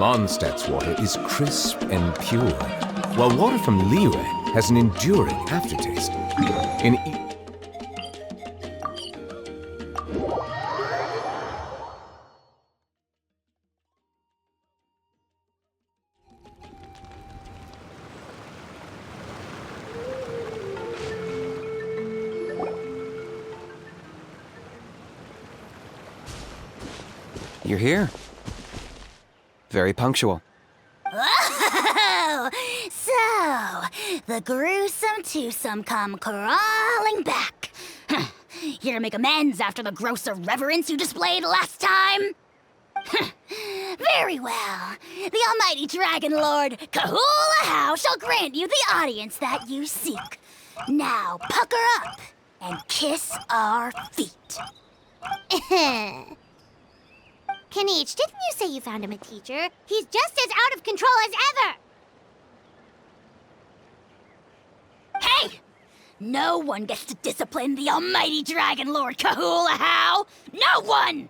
Mondstadt's water is crisp and pure, while water from Liyue has an enduring aftertaste. You're here. Very punctual. Oh, so the gruesome twosome come crawling back. Here to make amends after the gross irreverence you displayed last time? Very well. The almighty Dragon Lord Kahula shall grant you the audience that you seek. Now pucker up and kiss our feet. Kinich, didn't you say you found him a teacher? He's just as out of control as ever! Hey! No one gets to discipline the almighty Dragon Lord Kahula. No one!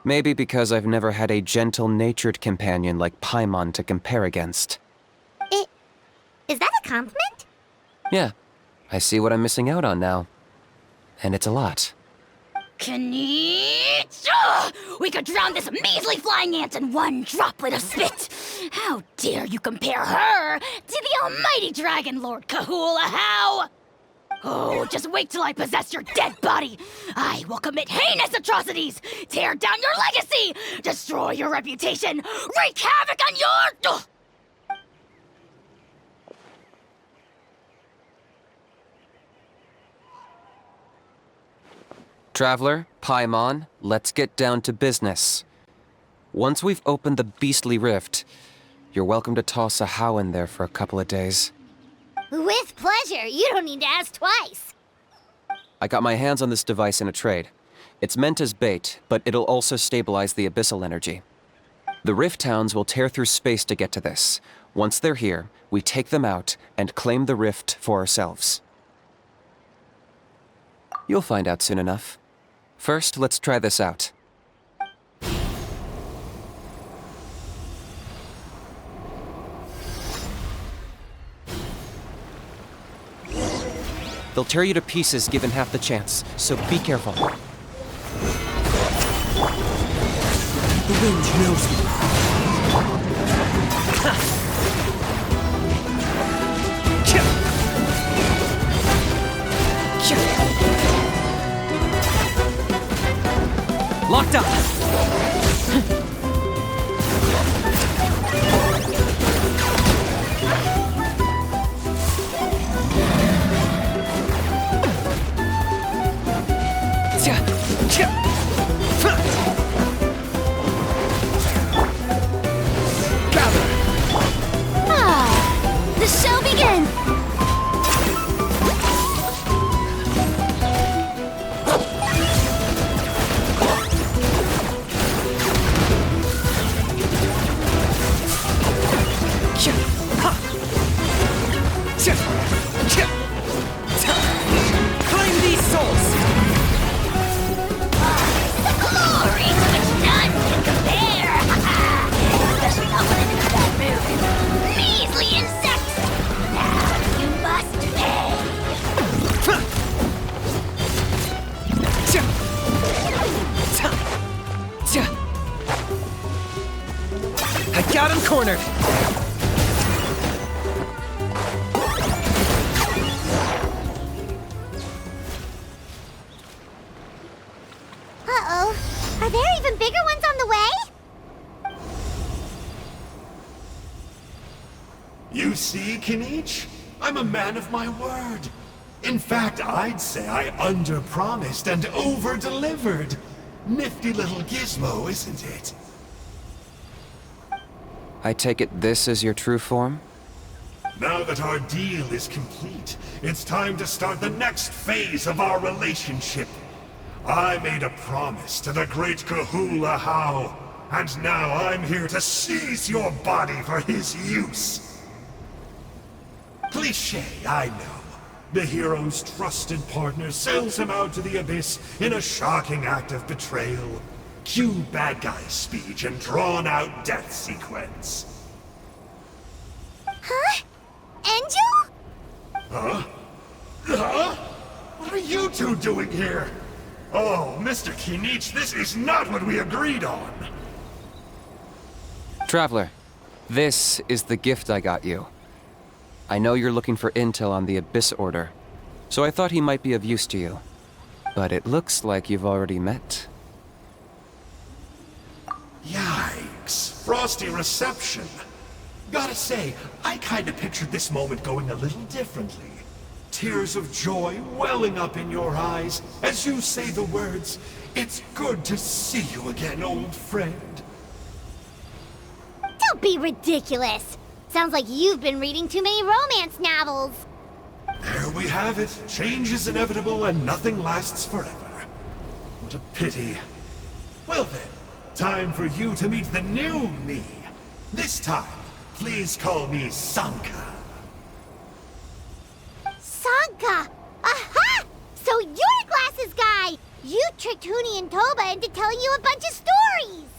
Maybe because I've never had a gentle-natured companion like Paimon to compare against. Is that a compliment? Yeah, I see what I'm missing out on now. And it's a lot. Kinich! Ugh! We could drown this measly flying ant in one droplet of spit! How dare you compare her to the almighty Dragon Lord Kahula? Oh, just wait till I possess your dead body! I will commit heinous atrocities! Tear down your legacy! Destroy your reputation! Wreak havoc on your... Ugh! Traveler, Paimon, let's get down to business. Once we've opened the beastly rift, you're welcome to toss a How in there for a couple of days. With pleasure. You don't need to ask twice. I got my hands on this device in a trade. It's meant as bait, but it'll also stabilize the abyssal energy. The rift towns will tear through space to get to this. Once they're here, we take them out and claim the rift for ourselves. You'll find out soon enough. First, let's try this out. They'll tear you to pieces given half the chance, so be careful. The wind knows me. Locked up! The show begins! Claim these souls! The glory to which none can compare! Especially not when it is that rude. Measly insects! Now you must pay! I got him cornered! Uh-oh. Are there even bigger ones on the way? You see, Kinich? I'm a man of my word. In fact, I'd say I under-promised and over-delivered. Nifty little gizmo, isn't it? I take it this is your true form? Now that our deal is complete, it's time to start the next phase of our relationship. I made a promise to the great Kahula How, and now I'm here to seize your body for his use. Cliché, I know. The hero's trusted partner sells him out to the abyss in a shocking act of betrayal. Cue bad guy speech and drawn-out death sequence. Huh? Enjou? Huh? Huh? What are you two doing here? Oh, Mr. Kinich, this is not what we agreed on. Traveler, this is the gift I got you. I know you're looking for intel on the Abyss Order, so I thought he might be of use to you. But it looks like you've already met. Yikes. Frosty reception. Gotta say, I kinda pictured this moment going a little differently. Tears of joy welling up in your eyes as you say the words, "It's good to see you again, old friend." Don't be ridiculous. Sounds like you've been reading too many romance novels. There we have it. Change is inevitable and nothing lasts forever. What a pity. Well then, time for you to meet the new me. This time, please call me Sanka. Sanka! Aha! So you're Glasses Guy! You tricked Huni and Toba into telling you a bunch of stories!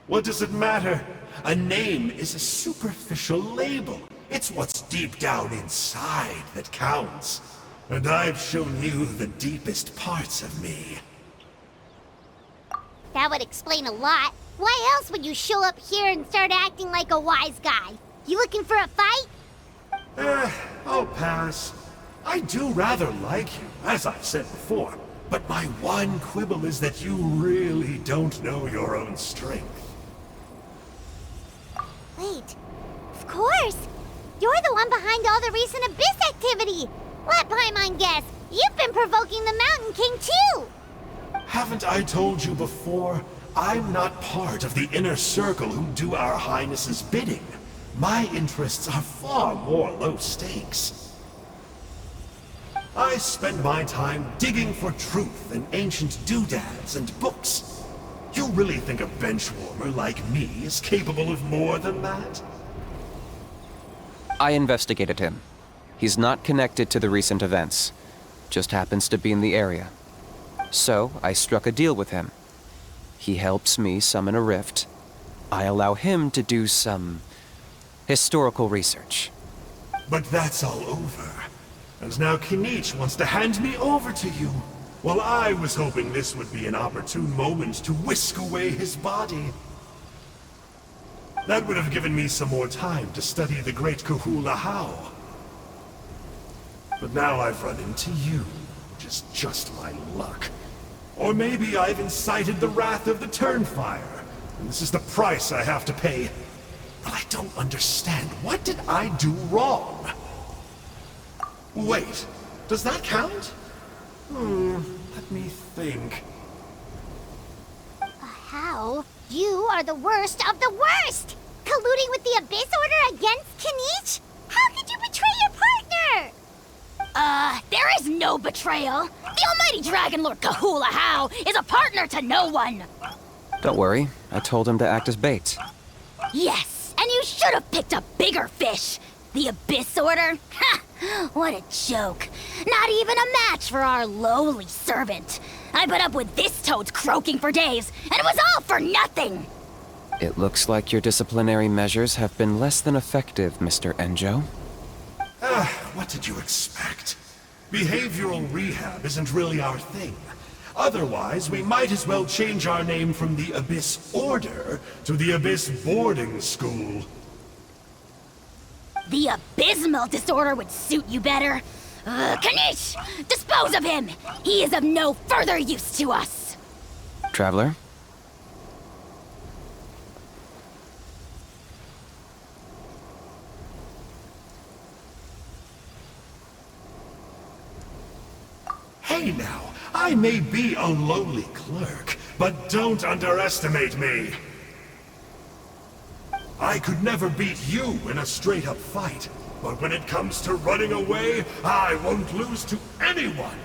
What does it matter? A name is a superficial label. It's what's deep down inside that counts. And I've shown you the deepest parts of me. That would explain a lot. Why else would you show up here and start acting like a wise guy? You looking for a fight? I'll pass. I do rather like you, as I've said before. But my one quibble is that you really don't know your own strength. Wait. Of course! You're the one behind all the recent Abyss activity! Let Paimon guess, you've been provoking the Mountain King too! Haven't I told you before? I'm not part of the inner circle who do our Highness's bidding. My interests are far more low stakes. I spend my time digging for truth in ancient doodads and books. You really think a benchwarmer like me is capable of more than that? I investigated him. He's not connected to the recent events. Just happens to be in the area. So, I struck a deal with him. He helps me summon a rift. I allow him to do some historical research. But that's all over. And now Kinich wants to hand me over to you. Well, I was hoping this would be an opportune moment to whisk away his body. That would have given me some more time to study the great Kahula How. But now I've run into you, which is just my luck. Or maybe I've incited the wrath of the Turnfire, and this is the price I have to pay. But I don't understand. What did I do wrong? Wait, does that count? Let me think. How? You are the worst of the worst! Colluding with the Abyss Order against Kinich? How could you betray your partner? There is no betrayal. The almighty Dragon Lord Kahula How is a partner to no one. Don't worry, I told him to act as bait. Yes, and you should have picked a bigger fish. The Abyss Order? Ha! What a joke. Not even a match for our lowly servant. I put up with this toad's croaking for days, and it was all for nothing. It looks like your disciplinary measures have been less than effective, Mr. Enjou. What did you expect? Behavioral rehab isn't really our thing. Otherwise, we might as well change our name from the Abyss Order to the Abyss Boarding School. The abysmal disorder would suit you better. Kinich! Dispose of him! He is of no further use to us! Traveler? Hey now, I may be a lowly clerk, but don't underestimate me. I could never beat you in a straight-up fight, but when it comes to running away, I won't lose to anyone.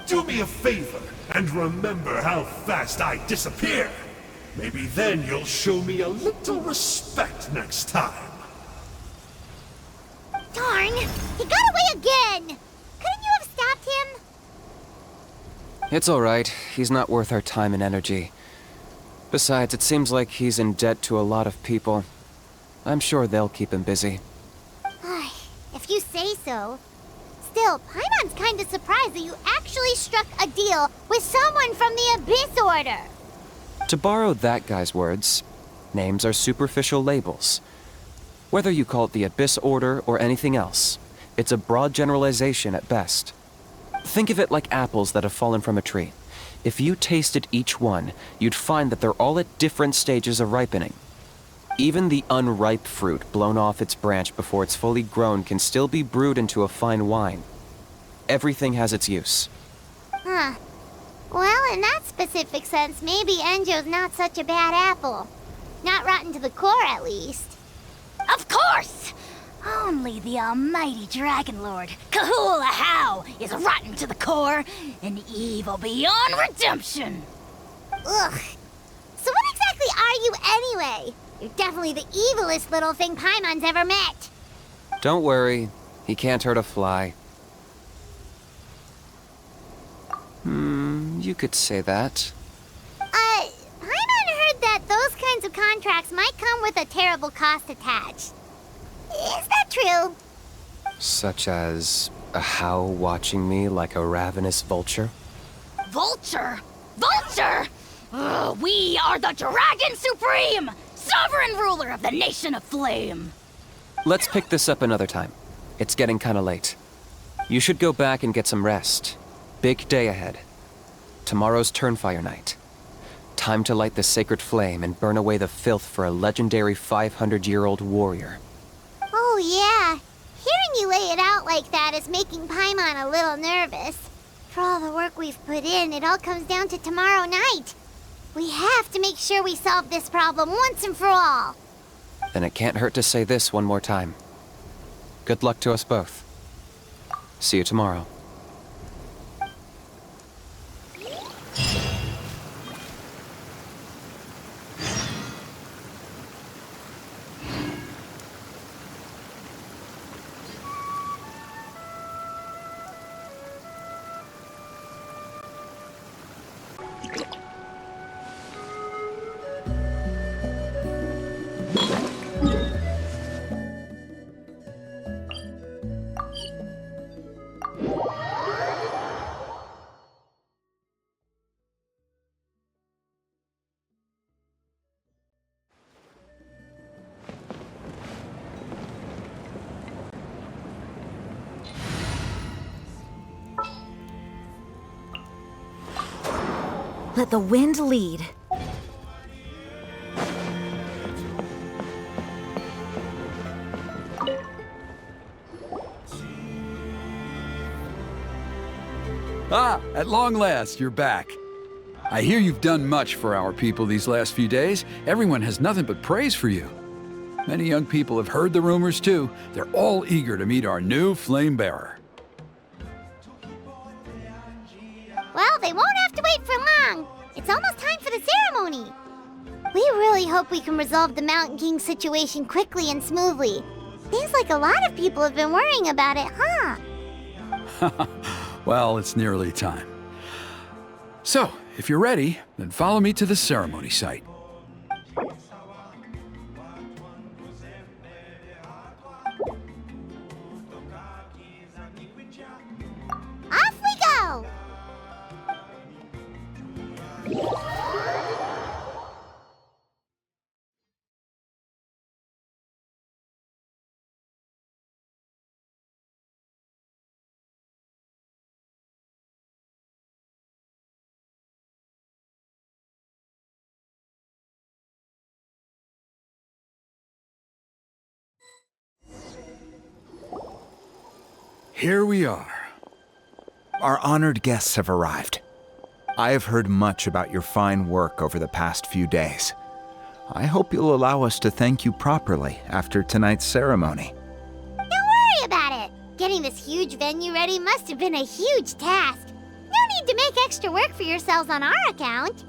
Do me a favor, and remember how fast I disappear. Maybe then you'll show me a little respect next time. Darn! He got away again! Couldn't you have stopped him? It's all right. He's not worth our time and energy. Besides, it seems like he's in debt to a lot of people. I'm sure they'll keep him busy. If you say so. Still, Paimon's kinda surprised that you actually struck a deal with someone from the Abyss Order. To borrow that guy's words, names are superficial labels. Whether you call it the Abyss Order or anything else, it's a broad generalization at best. Think of it like apples that have fallen from a tree. If you tasted each one, you'd find that they're all at different stages of ripening. Even the unripe fruit blown off its branch before it's fully grown can still be brewed into a fine wine. Everything has its use. Huh. Well, in that specific sense, maybe Enjou's not such a bad apple. Not rotten to the core, at least. Of course! Only the almighty Dragon Lord, Kahul Ajaw, is rotten to the core and evil beyond redemption. Ugh. So what exactly are you anyway? You're definitely the evilest little thing Paimon's ever met. Don't worry, he can't hurt a fly. You could say that. Paimon heard that those kinds of contracts might come with a terrible cost attached. Is that true? Such as Ajaw watching me like a ravenous vulture? Vulture? Vulture? We are the Dragon Supreme, sovereign ruler of the Nation of Flame. Let's pick this up another time. It's getting kinda late. You should go back and get some rest. Big day ahead. Tomorrow's Turnfire night. Time to light the sacred flame and burn away the filth for a legendary 500-year-old warrior. Oh yeah. Hearing you lay it out like that is making Paimon a little nervous. For all the work we've put in, it all comes down to tomorrow night. We have to make sure we solve this problem once and for all. Then it can't hurt to say this one more time. Good luck to us both. See you tomorrow. Let the wind lead. Ah, at long last, you're back. I hear you've done much for our people these last few days. Everyone has nothing but praise for you. Many young people have heard the rumors too. They're all eager to meet our new flame bearer. Well, they won't have to wait for long. It's almost time for the ceremony. We really hope we can resolve the Mountain King situation quickly and smoothly. Seems like a lot of people have been worrying about it, huh? Well, it's nearly time. So, if you're ready, then follow me to the ceremony site. Off we go! Here we are. Our honored guests have arrived. I have heard much about your fine work over the past few days. I hope you'll allow us to thank you properly after tonight's ceremony. Don't worry about it. Getting this huge venue ready must have been a huge task. No need to make extra work for yourselves on our account.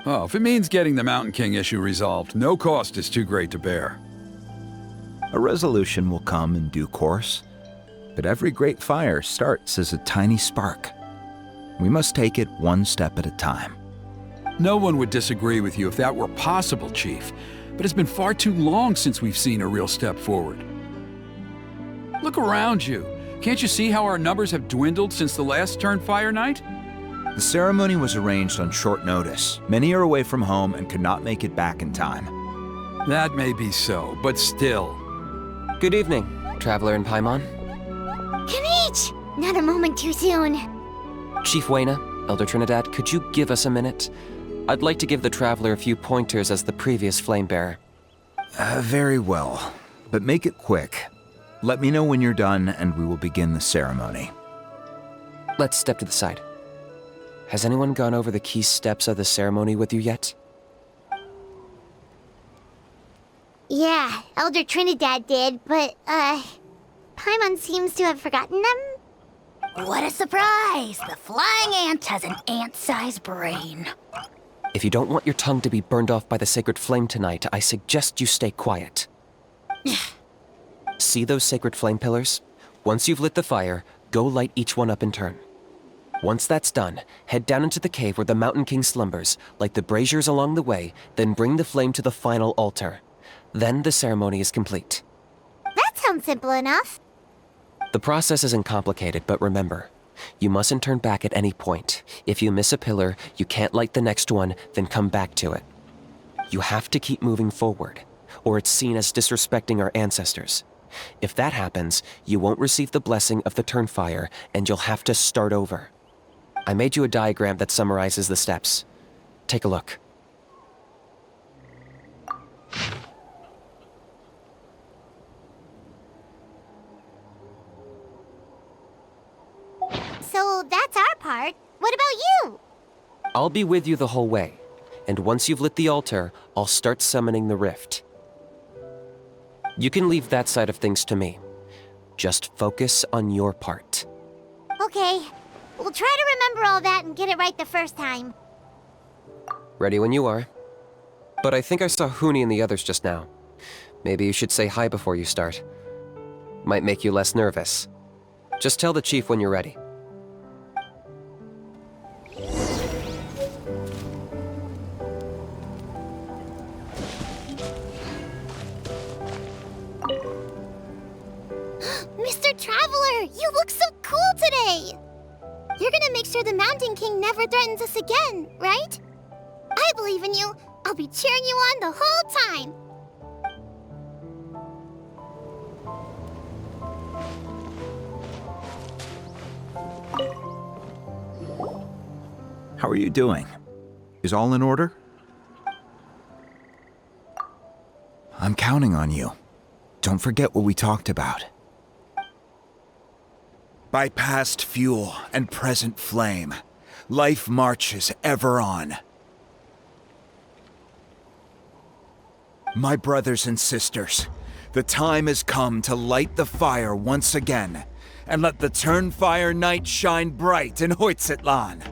Oh, if it means getting the Mountain King issue resolved, no cost is too great to bear. A resolution will come in due course, but every great fire starts as a tiny spark. We must take it one step at a time. No one would disagree with you if that were possible, Chief. But it's been far too long since we've seen a real step forward. Look around you. Can't you see how our numbers have dwindled since the last Turnfire night? The ceremony was arranged on short notice. Many are away from home and could not make it back in time. That may be so, but still. Good evening, Traveler in Paimon. Kinich! Not a moment too soon. Chief Wayna, Elder Trinidad, could you give us a minute? I'd like to give the Traveler a few pointers as the previous Flamebearer. Very well, but make it quick. Let me know when you're done and we will begin the ceremony. Let's step to the side. Has anyone gone over the key steps of the ceremony with you yet? Yeah, Elder Trinidad did, but, Paimon seems to have forgotten them? What a surprise! The flying ant has an ant-sized brain. If you don't want your tongue to be burned off by the sacred flame tonight, I suggest you stay quiet. See those sacred flame pillars? Once you've lit the fire, go light each one up in turn. Once that's done, head down into the cave where the Mountain King slumbers, light the braziers along the way, then bring the flame to the final altar. Then the ceremony is complete. That sounds simple enough. The process isn't complicated, but remember, you mustn't turn back at any point. If you miss a pillar, you can't light the next one, then come back to it. You have to keep moving forward, or it's seen as disrespecting our ancestors. If that happens, you won't receive the blessing of the Turnfire, and you'll have to start over. I made you a diagram that summarizes the steps. Take a look. So that's our part. What about you? I'll be with you the whole way, and once you've lit the altar, I'll start summoning the rift. You can leave that side of things to me. Just focus on your part. Okay. We'll try to remember all that and get it right the first time. Ready when you are. But I think I saw Huni and the others just now. Maybe you should say hi before you start. Might make you less nervous. Just tell the chief when you're ready. Mr. Traveler, you look so cool today! You're gonna make sure the Mountain King never threatens us again, right? I believe in you. I'll be cheering you on the whole time. How are you doing? Is all in order? I'm counting on you. Don't forget what we talked about. By past fuel and present flame, life marches ever on. My brothers and sisters, the time has come to light the fire once again, and let the Turnfire night shine bright in Hoytzitlan.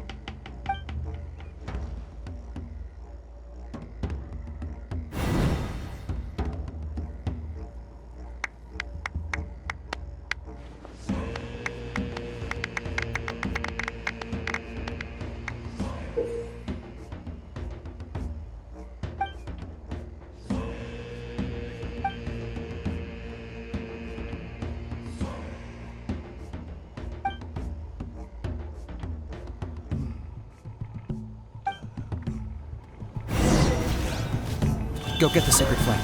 Go get the sacred flame.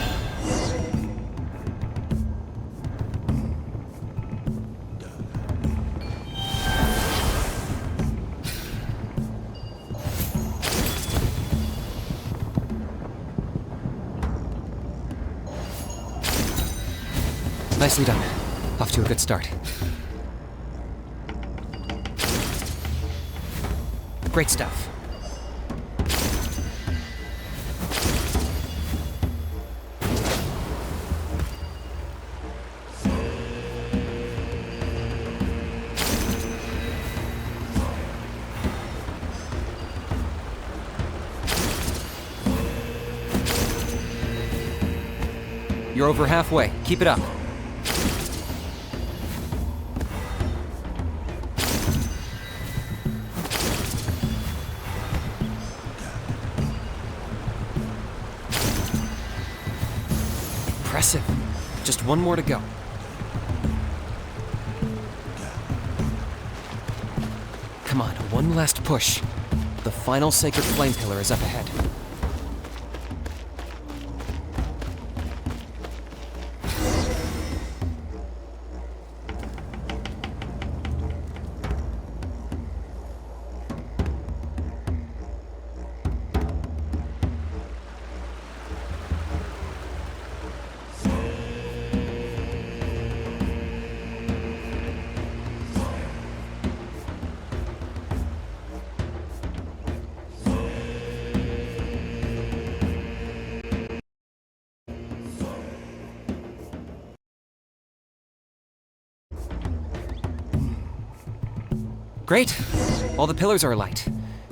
Nicely done. Off to a good start. Great stuff. You're over halfway. Keep it up. Impressive. Just one more to go. Come on, one last push. The final sacred flame pillar is up ahead. Great! All the pillars are alight.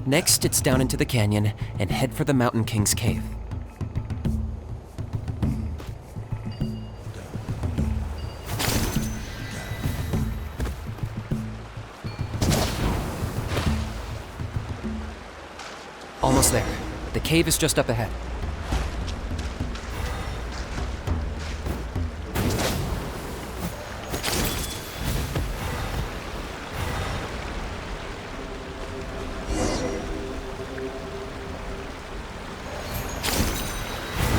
Next, it's down into the canyon and head for the Mountain King's cave. Almost there. The cave is just up ahead.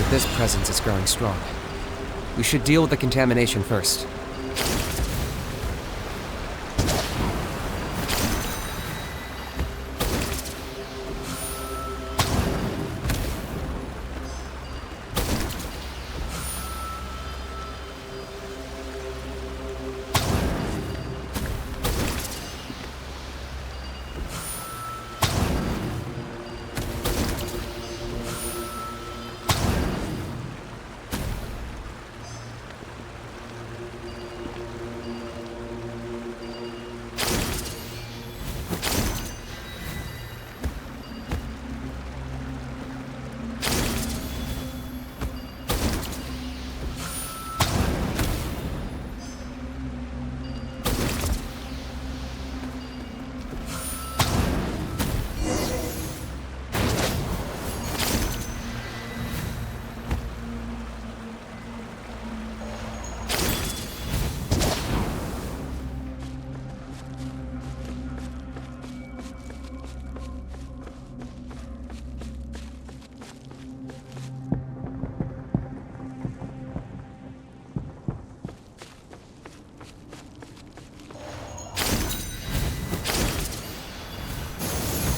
This presence is growing strong. We should deal with the contamination first.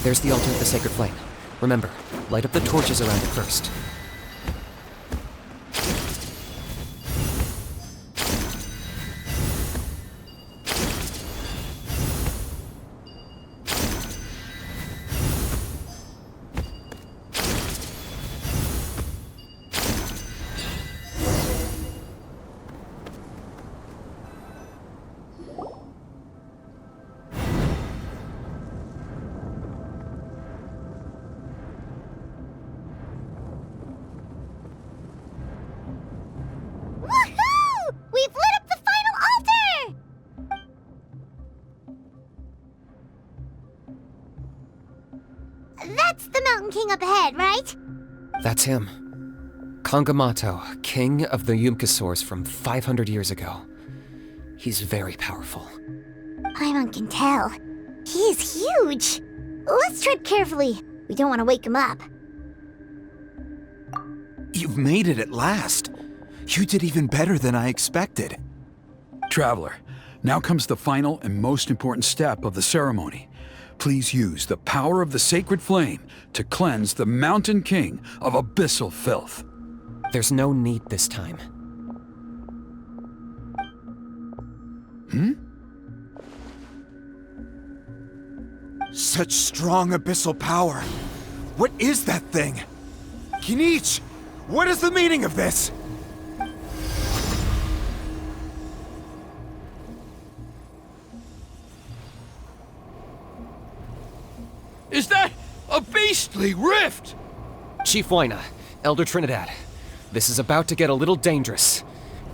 There's the altar of the sacred flame. Remember, light up the torches around it first. That's the Mountain King up ahead, right? That's him. Kangamato, king of the Yumkasaurs from 500 years ago. He's very powerful. Paimon can tell. He is huge. Let's tread carefully. We don't want to wake him up. You've made it at last. You did even better than I expected. Traveler, now comes the final and most important step of the ceremony. Please use the power of the sacred flame to cleanse the Mountain King of abyssal filth. There's no need this time. Such strong abyssal power. What is that thing? Kinich, what is the meaning of this? Is that a beastly rift? Chief Waina, Elder Trinidad, this is about to get a little dangerous.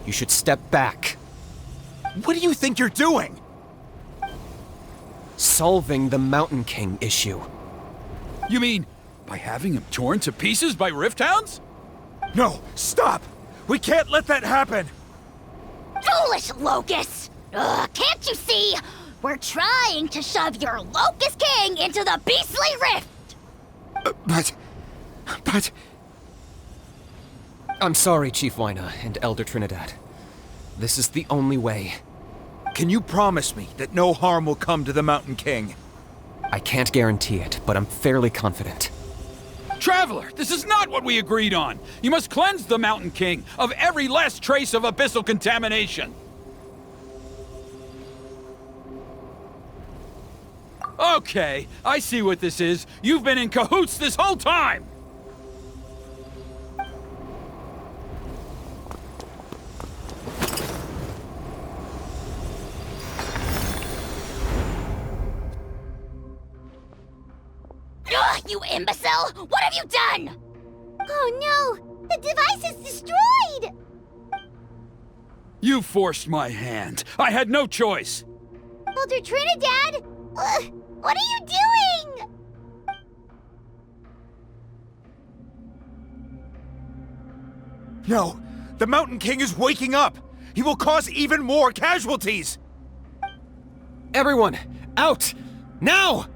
You should step back. What do you think you're doing? Solving the Mountain King issue. You mean by having him torn to pieces by rift hounds? No, stop! We can't let that happen! Foolish Locust! Ugh, can't you see? We're trying to shove your Locust King into the beastly rift! But... I'm sorry, Chief Wyna and Elder Trinidad. This is the only way. Can you promise me that no harm will come to the Mountain King? I can't guarantee it, but I'm fairly confident. Traveler, this is not what we agreed on. You must cleanse the Mountain King of every last trace of abyssal contamination. Okay, I see what this is. You've been in cahoots this whole time! Ugh, you imbecile! What have you done? Oh no! The device is destroyed! You forced my hand. I had no choice. Elder Trinidad! What are you doing? No! The Mountain King is waking up! He will cause even more casualties! Everyone, out! Now!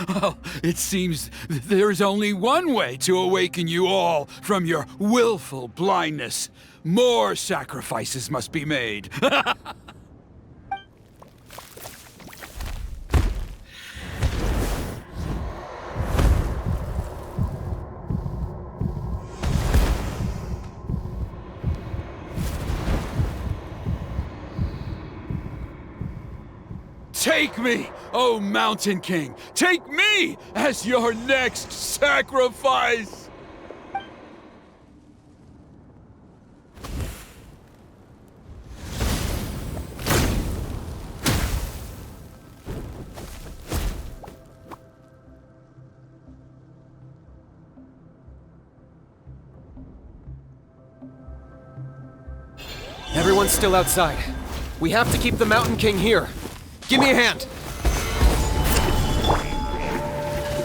Well, it seems there is only one way to awaken you all from your willful blindness. More sacrifices must be made. Take me, O Mountain King! Take me as your next sacrifice! Everyone's still outside. We have to keep the Mountain King here. Give me a hand!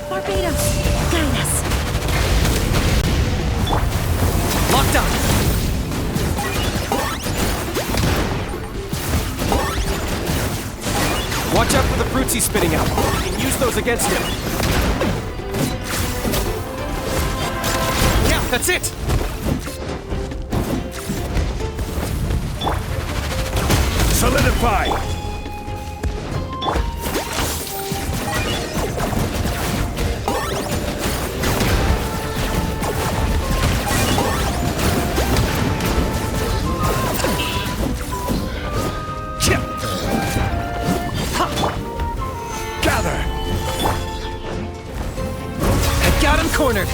Barbados, guide us. Locked up! Watch out for the fruits he's spitting out. You can use those against him. Yeah, that's it! Solidify! Cornered!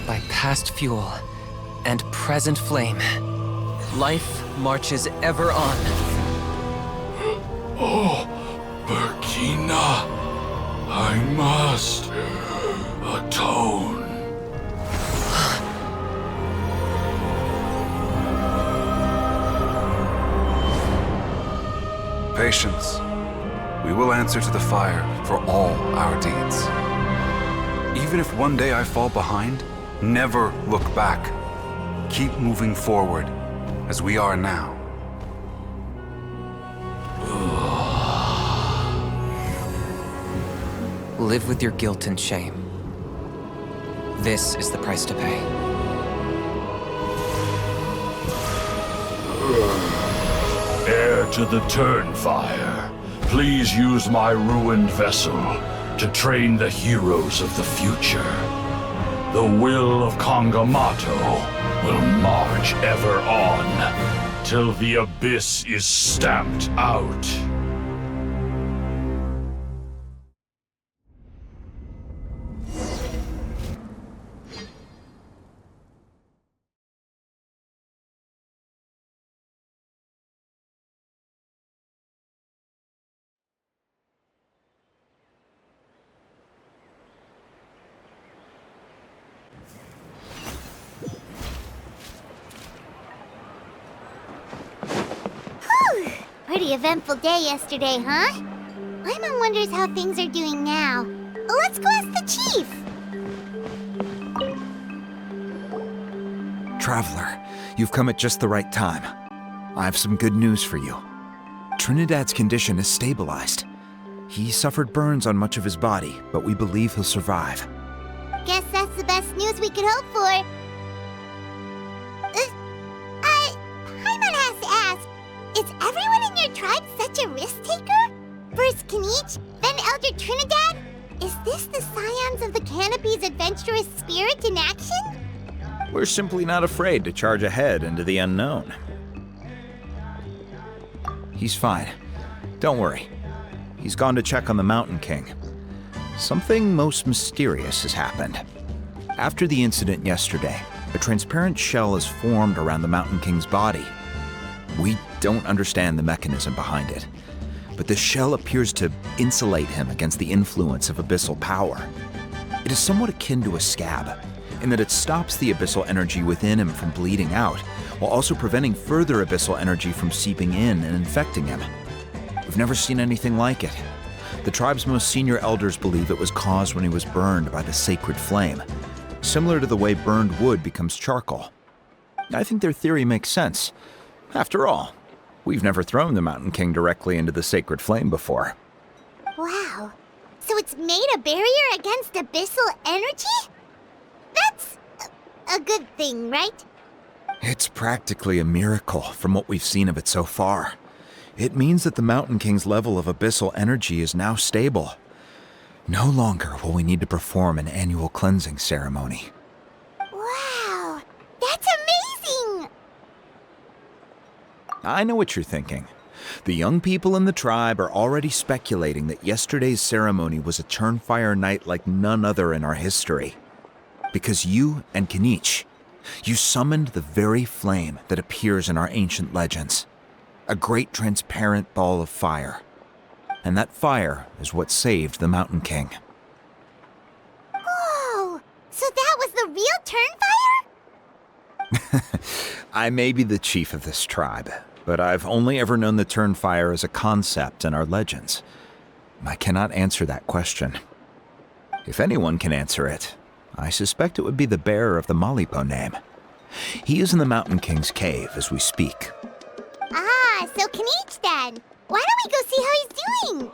By past fuel and present flame, life marches ever on. Oh, Burkina, I must atone. Patience. We will answer to the fire for all our deeds. Even if one day I fall behind, never look back. keep moving forward, as we are now. Live with your guilt and shame. This is the price to pay. Heir to the Turnfire, please use my ruined vessel to train the heroes of the future. The will of Kangamato will march ever on, till the abyss is stamped out. Pretty eventful day yesterday, huh? Paimon wonders how things are doing now. Let's go ask the chief! Traveler, you've come at just the right time. I have some good news for you. Trinidad's condition is stabilized. He suffered burns on much of his body, but we believe he'll survive. Guess that's the best news we could hope for. Paimon has to ask, is everyone in your tribe such a risk-taker? First Kinich, then Elder Trinidad? Is this the Scions of the Canopy's adventurous spirit in action? We're simply not afraid to charge ahead into the unknown. He's fine. Don't worry. He's gone to check on the Mountain King. Something most mysterious has happened. After the incident yesterday, a transparent shell is formed around the Mountain King's body. We don't understand the mechanism behind it, but the shell appears to insulate him against the influence of abyssal power. It is somewhat akin to a scab, in that it stops the abyssal energy within him from bleeding out, while also preventing further abyssal energy from seeping in and infecting him. We've never seen anything like it. The tribe's most senior elders believe it was caused when he was burned by the sacred flame, similar to the way burned wood becomes charcoal. I think their theory makes sense. After all, we've never thrown the Mountain King directly into the sacred flame before. Wow. So it's made a barrier against abyssal energy? That's a good thing, right? It's practically a miracle from what we've seen of it so far. It means that the Mountain King's level of abyssal energy is now stable. No longer will we need to perform an annual cleansing ceremony. Wow, that's amazing! I know what you're thinking. The young people in the tribe are already speculating that yesterday's ceremony was a Turnfire night like none other in our history. Because you and Kinich, you summoned the very flame that appears in our ancient legends. A great transparent ball of fire. And that fire is what saved the Mountain King. Whoa! So that was the real Turnfire? I may be the chief of this tribe, but I've only ever known the Turnfire as a concept in our legends. I cannot answer that question. If anyone can answer it, I suspect it would be the bearer of the Malipo name. He is in the Mountain King's cave as we speak. Ah, so Kinich then. Why don't we go see how he's doing?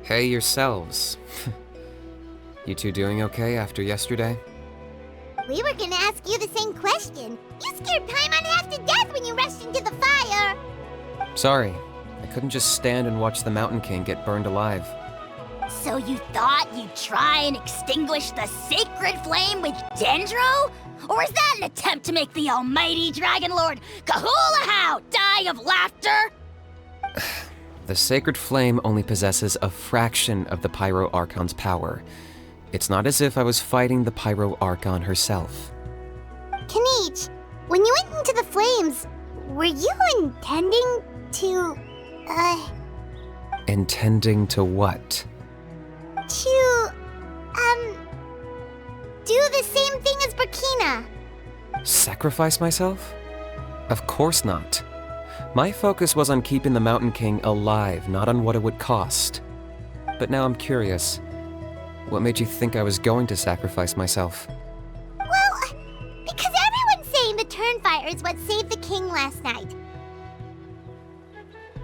Hey yourselves. You two doing okay after yesterday? We were gonna ask you the same question. You scared Paimon half to death when you rushed into the fire. Sorry, I couldn't just stand and watch the Mountain King get burned alive. So you thought you'd try and extinguish the sacred flame with Dendro? Or is that an attempt to make the almighty Dragon Lord Kahulahau die of laughter? The sacred flame only possesses a fraction of the pyroarchon's power. It's not as if I was fighting the pyroarchon herself. Kinich, when you went into the flames, were you intending to, Intending to what? to, do the same thing as Burkina? Sacrifice myself? Of course not. My focus was on keeping the Mountain King alive, not on what it would cost. But now I'm curious. What made you think I was going to sacrifice myself? Well, because everyone's saying the Turnfire is what saved the king last night.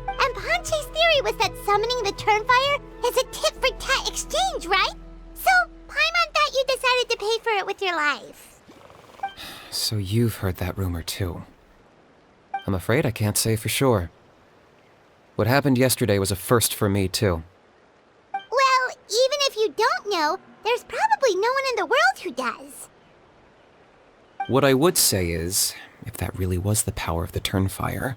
And Ponche's theory was that summoning the Turnfire is a tit-for-tat exchange, right? So, Paimon thought you decided to pay for it with your life. So you've heard that rumor too. I'm afraid I can't say for sure. What happened yesterday was a first for me too. Well, even if you don't know, there's probably no one in the world who does. What I would say is, if that really was the power of the Turnfire,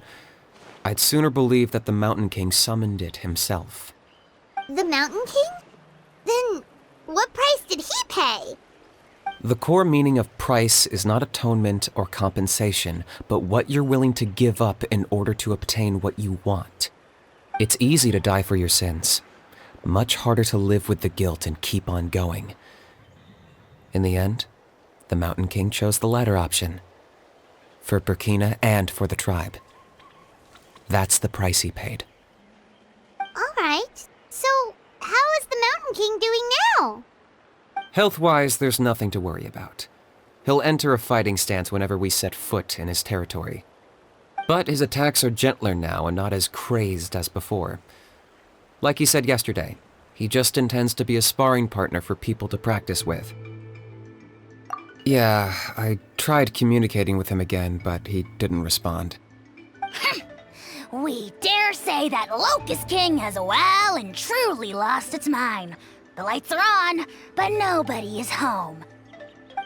I'd sooner believe that the Mountain King summoned it himself. The Mountain King? Then, what price did he pay? The core meaning of price is not atonement or compensation, but what you're willing to give up in order to obtain what you want. It's easy to die for your sins. Much harder to live with the guilt and keep on going. In the end, the Mountain King chose the latter option. For Burkina and for the tribe. That's the price he paid. Alright, so how is the Mountain King doing now? Health-wise, there's nothing to worry about. He'll enter a fighting stance whenever we set foot in his territory. But his attacks are gentler now and not as crazed as before. Like he said yesterday, he just intends to be a sparring partner for people to practice with. Yeah, I tried communicating with him again, but he didn't respond. We dare say that Locust King has well and truly lost its mind. The lights are on, but nobody is home.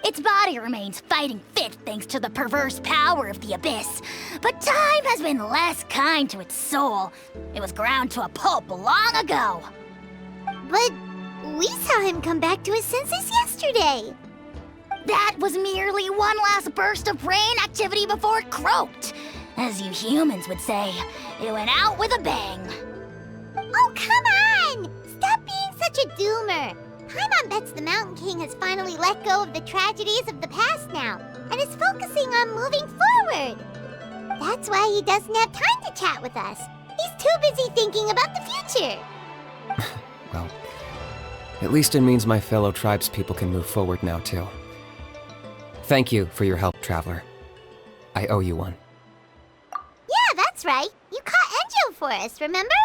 Its body remains fighting fit thanks to the perverse power of the Abyss, but time has been less kind to its soul. It was ground to a pulp long ago. But we saw him come back to his senses yesterday. That was merely one last burst of brain activity before it croaked. As you humans would say, it went out with a bang. Oh, come on! Stop being such a doomer. Paimon bets the Mountain King has finally let go of the tragedies of the past now, and is focusing on moving forward. That's why he doesn't have time to chat with us. He's too busy thinking about the future. Well, at least it means my fellow tribespeople can move forward now, too. Thank you for your help, Traveler. I owe you one. Yeah, that's right. You caught Enjou for us, remember?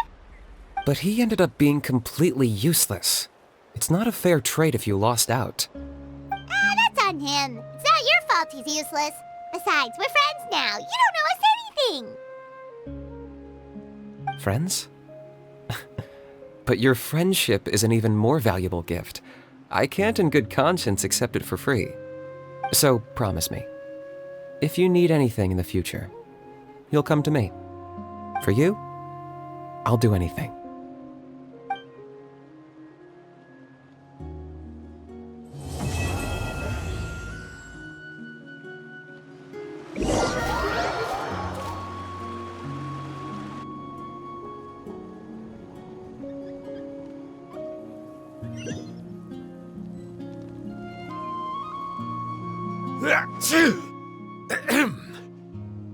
But he ended up being completely useless. It's not a fair trade if you lost out. That's on him. It's not your fault he's useless. Besides, we're friends now. You don't owe us anything. Friends? But your friendship is an even more valuable gift. I can't in good conscience accept it for free. So promise me, if you need anything in the future, you'll come to me. For you, I'll do anything.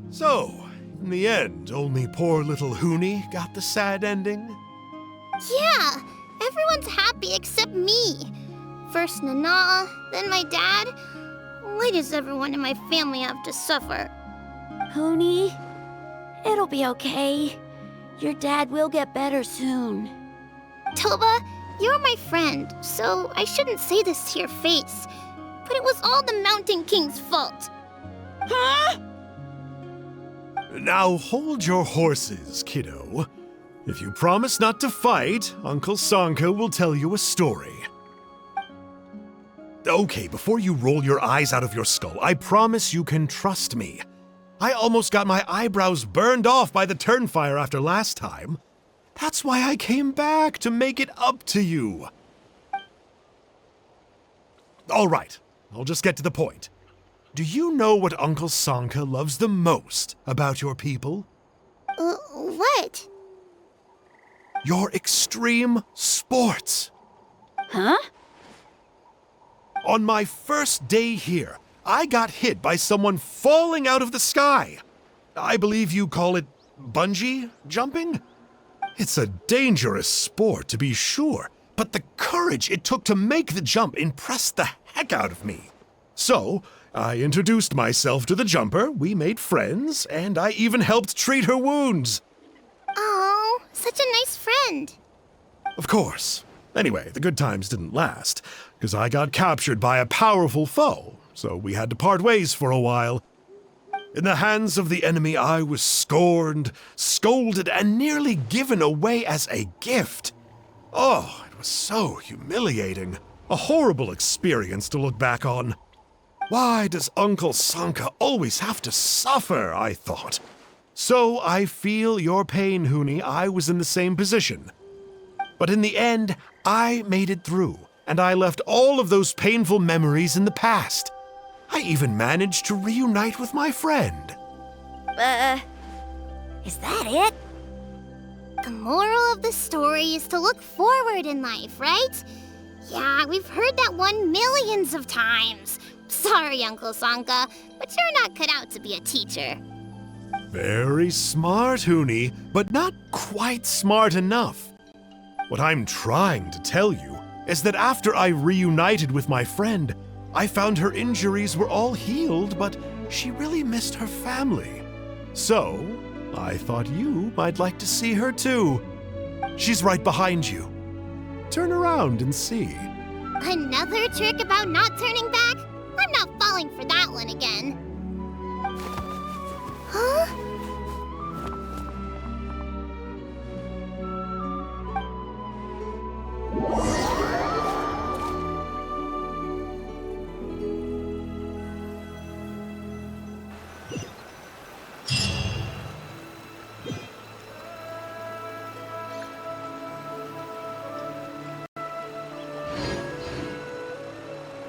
So, in the end, only poor little Huni got the sad ending? Yeah, everyone's happy except me. First Nana, then my dad. Why does everyone in my family have to suffer? Huni, it'll be okay. Your dad will get better soon. Toba, you're my friend, so I shouldn't say this to your face. But it was all the Mountain King's fault. Huh? Now hold your horses, kiddo. If you promise not to fight, Uncle Sanka will tell you a story. Okay, before you roll your eyes out of your skull, I promise you can trust me. I almost got my eyebrows burned off by the Turnfire after last time. That's why I came back, to make it up to you. All right, I'll just get to the point. Do you know what Uncle Sanka loves the most about your people? What? Your extreme sports. Huh? On my first day here, I got hit by someone falling out of the sky. I believe you call it bungee jumping? It's a dangerous sport, to be sure, but the courage it took to make the jump impressed the heck out of me. So, I introduced myself to the jumper, we made friends, and I even helped treat her wounds. Oh, such a nice friend. Of course. Anyway, the good times didn't last, because I got captured by a powerful foe, so we had to part ways for a while. In the hands of the enemy, I was scorned, scolded, and nearly given away as a gift. Oh, it was so humiliating. A horrible experience to look back on. Why does Uncle Sanka always have to suffer, I thought. So I feel your pain, Huni. I was in the same position. But in the end, I made it through, and I left all of those painful memories in the past. I even managed to reunite with my friend. Is that it? The moral of the story is to look forward in life, right? Yeah, we've heard that one millions of times. Sorry, Uncle Sanka, but you're not cut out to be a teacher. Very smart, Huni, but not quite smart enough. What I'm trying to tell you is that after I reunited with my friend, I found her injuries were all healed, but she really missed her family. So, I thought you might like to see her too. She's right behind you. Turn around and see. Another trick about not turning back? I'm not falling for that one again.